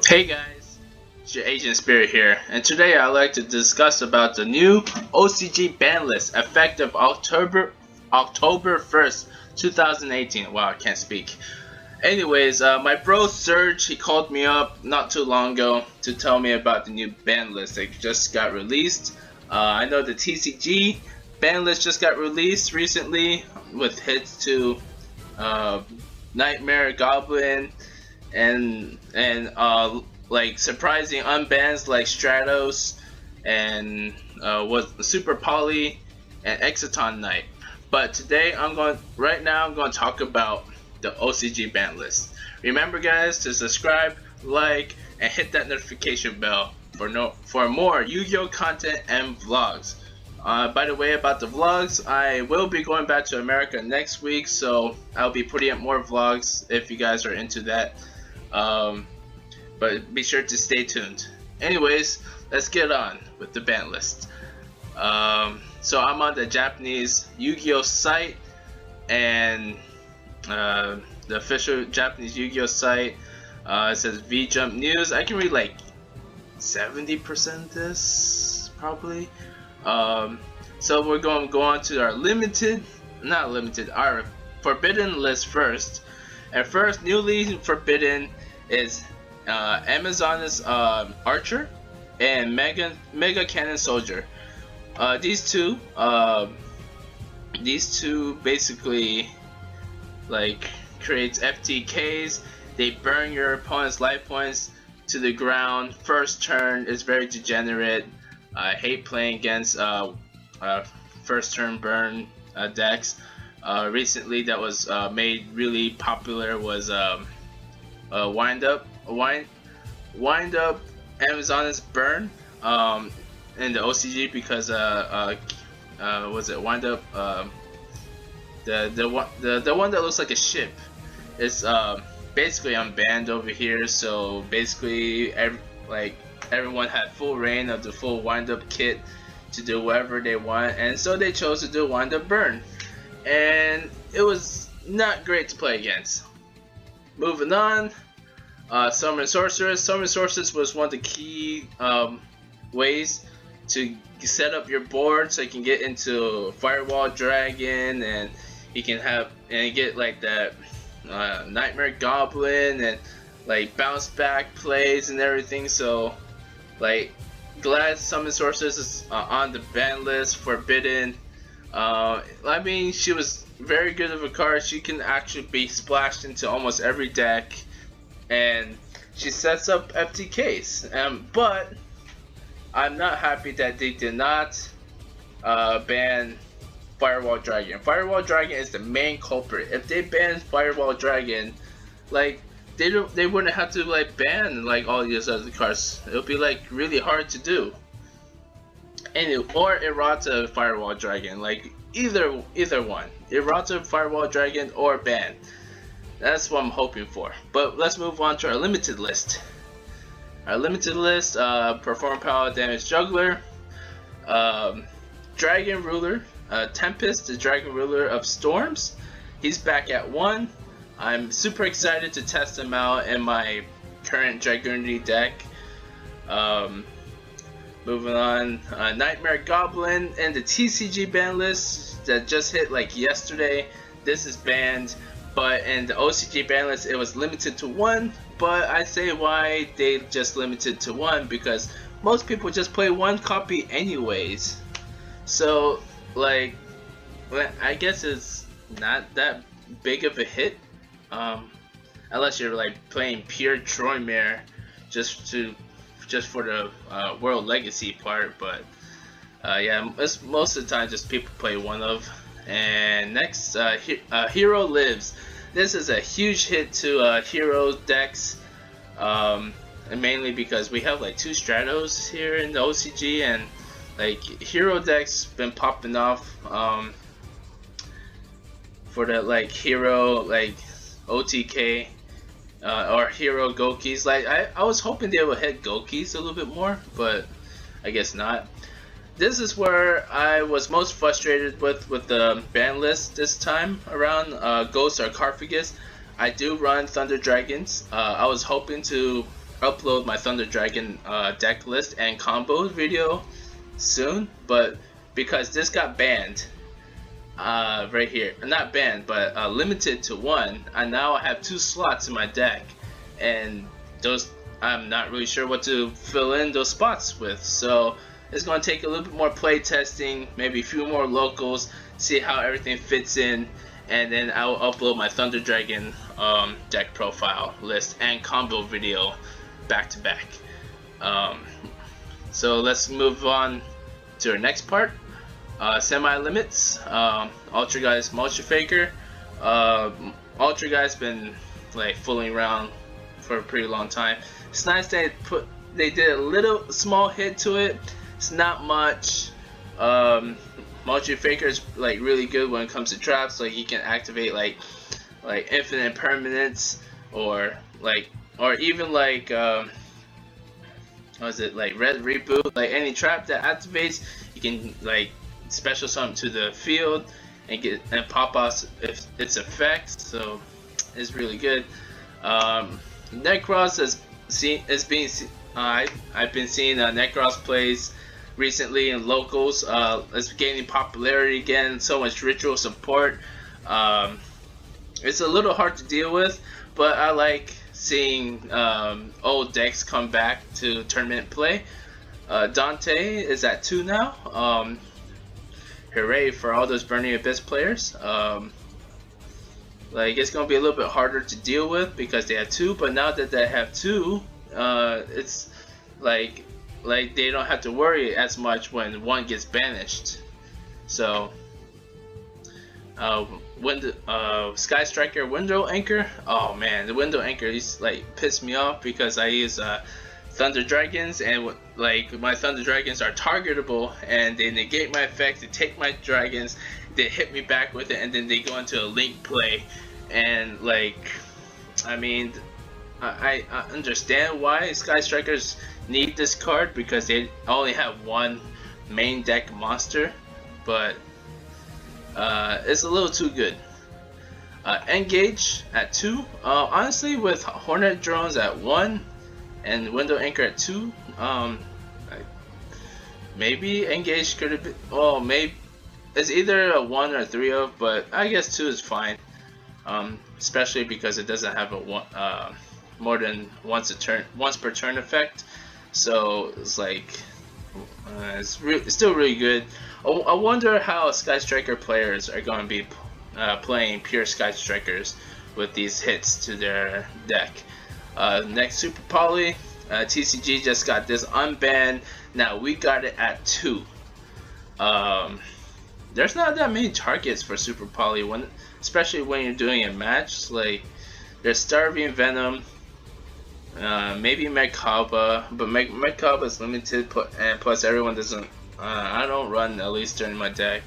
Hey guys, it's your Agent Spirit here, and today I'd like to discuss about the new OCG Banlist effective October 1st, 2018. Wow, I can't speak. Anyways, my bro Serge, he called me up not too long ago to tell me about the new ban list that just got released. I know the TCG ban list just got released recently with hits to Nightmare Goblin and like surprising unbans like Stratos and what Super Poly and Exciton Knight. But today I'm going to talk about the OCG ban list. Remember guys to subscribe, like, and hit that notification bell for more Yu-Gi-Oh content and vlogs. By the way, about the vlogs, I will be going back to America next week, so I'll be putting up more vlogs if you guys are into that. But be sure to stay tuned. Anyways, let's get on with the ban list. So I'm on the Japanese Yu-Gi-Oh site, and the official Japanese Yu-Gi-Oh site, it says V-Jump News. I can read like 70% of this probably. So we're going to go on to our our forbidden list first. And first, newly forbidden is Amazoness Archer and Mega Cannon Soldier. These two basically like creates FTKs. They burn your opponent's life points to the ground. First turn is very degenerate. I hate playing against first turn burn decks. Recently that was made really popular was wind up Amazoness Burn in the OCG because was it wind up the one that looks like a ship is basically unbanned over here. So basically everyone had full reign of the full wind up kit to do whatever they want, and so they chose to do wind up burn, and it was not great to play against. Moving on, Summon Sorceress. Summon Sorceress was one of the key ways to set up your board so you can get into Firewall Dragon, and you can get like that Nightmare Goblin and like bounce back plays and everything. So like glad Summon Sorceress is on the ban list, forbidden. I mean, she was very good of a card. She can actually be splashed into almost every deck, and she sets up FTKs. But I'm not happy that they did not ban Firewall Dragon. Firewall Dragon is the main culprit. If they banned Firewall Dragon, like they wouldn't have to like ban like all these other cards. It would be like really hard to do. Or Errata Firewall Dragon, like either one, Errata Firewall Dragon or ban. That's what I'm hoping for. But let's move on to our limited list. Our limited list: Perform Power Damage Juggler, Dragon Ruler, Tempest, the Dragon Ruler of Storms. He's back at 1. I'm super excited to test him out in my current Dragunity deck. Moving on, Nightmare Goblin and the TCG ban list that just hit like yesterday. This is banned, but in the OCG ban list it was limited to 1. But I say why they just limited to 1, because most people just play 1 copy anyways. So like, I guess it's not that big of a hit, unless you're like playing pure Troymare just for the World Legacy part. But yeah, most of the time just people play 1 of. And next, Hero Lives. This is a huge hit to Hero decks, and mainly because we have like 2 Stratos here in the OCG, and like Hero decks been popping off for the like Hero like OTK or Hero Gokis. Like I was hoping they would hit Gokis a little bit more, but I guess not. This is where I was most frustrated with the ban list this time around. Ghost Sarcophagus. I do run Thunder Dragons. I was hoping to upload my Thunder Dragon deck list and combo video soon, but because this got banned right here, not banned, but limited to one, and now I have 2 slots in my deck, and those I'm not really sure what to fill in those spots with, so it's going to take a little bit more play testing, maybe a few more locals, see how everything fits in, and then I will upload my Thunder Dragon deck profile list and combo video back to back. So let's move on to our next part. Semi-limits. Ultra Guy's Multi Faker. Ultra Guy's been like fooling around for a pretty long time. It's nice they did a little small hit to it. It's not much. Multi Faker is like really good when it comes to traps. Like you can activate like infinite permanence, or even like what is it, like red reboot. Like any trap that activates, you can like special summon to the field and pop off its effect. So it's really good. Necros I've been seeing Necros plays recently in locals. It's gaining popularity again. So much ritual support. It's a little hard to deal with, but I like seeing old decks come back to tournament play. Dante is at 2 now. Hooray for all those Burning Abyss players. Like it's gonna be a little bit harder to deal with because they have 2, but now that they have 2, it's like they don't have to worry as much when one gets banished. So Sky Striker Window Anchor. Oh man, the Window Anchor is like pissed me off because I use Thunder Dragons, and like my Thunder Dragons are targetable, and they negate my effect, they take my dragons, they hit me back with it, and then they go into a link play. And like, I mean, I understand why Sky Strikers need this card because they only have one main deck monster, but it's a little too good. Engage at 2. Honestly, with Hornet Drones at 1 and Window Anchor at 2, maybe Engage could have been. Well, maybe it's either a 1 or a 3 of, but I guess 2 is fine. Especially because it doesn't have a more than once per turn effect. So it's like it's still really good. I wonder how Sky Striker players are going to be playing pure Sky Strikers with these hits to their deck. Next, Super Poly. TCG just got this unbanned. Now we got it at 2. There's not that many targets for Super Poly, especially when you're doing a match. Like there's Starving Venom, maybe Megkaba, but Megkaba is limited, and plus everyone doesn't. I don't run at least during my deck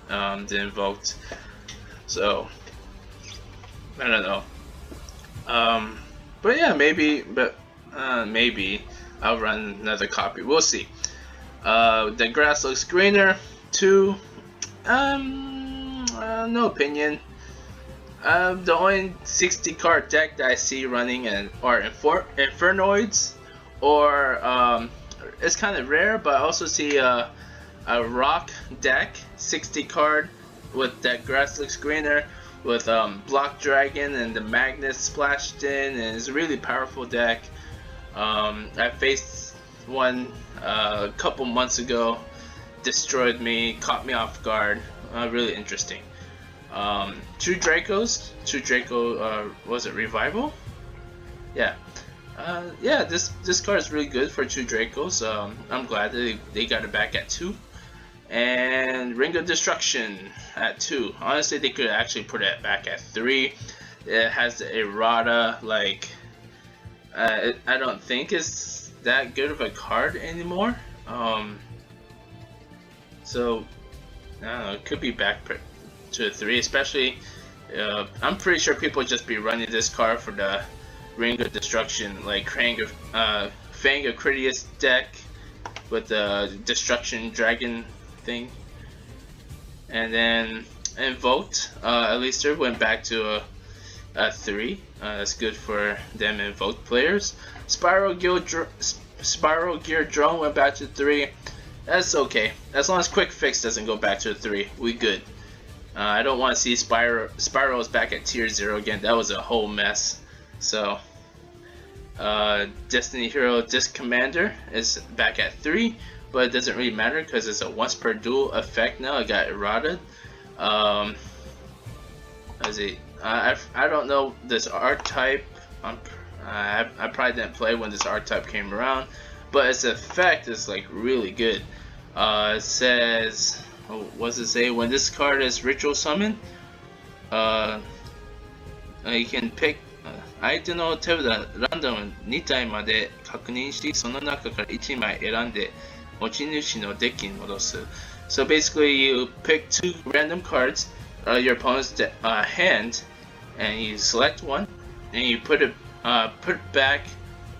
the invoked, so I don't know. But yeah, maybe I'll run another copy. We'll see. The grass looks greener. 2. No opinion. The only 60 card deck that I see running are Infernoids, or it's kind of rare, but I also see a rock deck 60 card with that grass looks greener with Block Dragon and the Magnus splashed in, and it's a really powerful deck. I faced one a couple months ago, destroyed me, caught me off guard. Really interesting. 2 Dracos. 2 Draco. Was it Revival? Yeah. Yeah. This card is really good for 2 Dracos. I'm glad that they got it back at 2. And Ring of Destruction at 2. Honestly, they could actually put it back at 3. It has the errata. Like, I don't think it's that good of a card anymore. So I don't know, it could be back to a 3, especially I'm pretty sure people just be running this card for the Ring of Destruction, like Fang of Critias deck with the Destruction Dragon thing. And then Invoked, Alistair went back to at 3. That's good for them invoked players. Spiral Gear Drone went back to 3. That's okay. As long as Quick Fix doesn't go back to 3, we good. I don't want to see Spirals back at tier 0 again. That was a whole mess. So, Destiny Hero Disc Commander is back at 3, but it doesn't really matter because it's a once per duel effect now. It got errated. I don't know this archetype. I probably didn't play when this archetype came around, but its effect is like really good. It says, what does it say? When this card is ritual summon, you can pick 相手の手札ランダム2体まで確認し、その中から1枚選んで持ち主のデッキに戻す。So basically, you pick 2 random cards, your opponent's hand, and you select one, and you put it back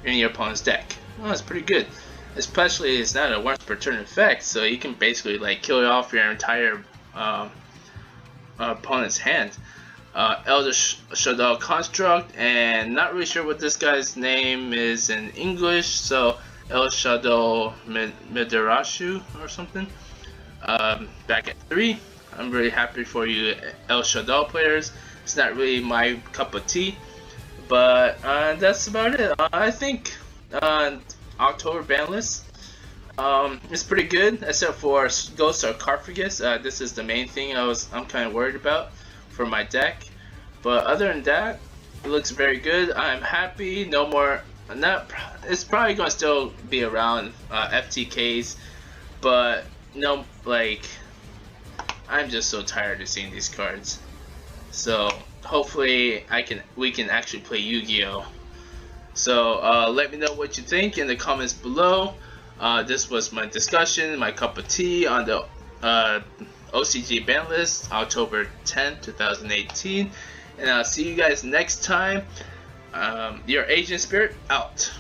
in your opponent's deck. Well, that's pretty good. Especially it's not a once per turn effect, so you can basically like kill off your entire opponent's hand. Elder Shadow Construct, and not really sure what this guy's name is in English, so El Shadow Midarashu or something. Back at 3. I'm really happy for you El Shadow players. It's not really my cup of tea, but that's about it. I think October Banlist is pretty good, except for Ghost Sarcophagus. This is the main thing I'm kind of worried about for my deck, but other than that, it looks very good. I'm happy. No more. It's probably gonna still be around FTKs, but no, like I'm just so tired of seeing these cards. So hopefully we can actually play Yu-Gi-Oh. So let me know what you think in the comments below. This was my discussion, my cup of tea on the OCG Banlist, October 10th, 2018. And I'll see you guys next time. Your Agent Spirit out.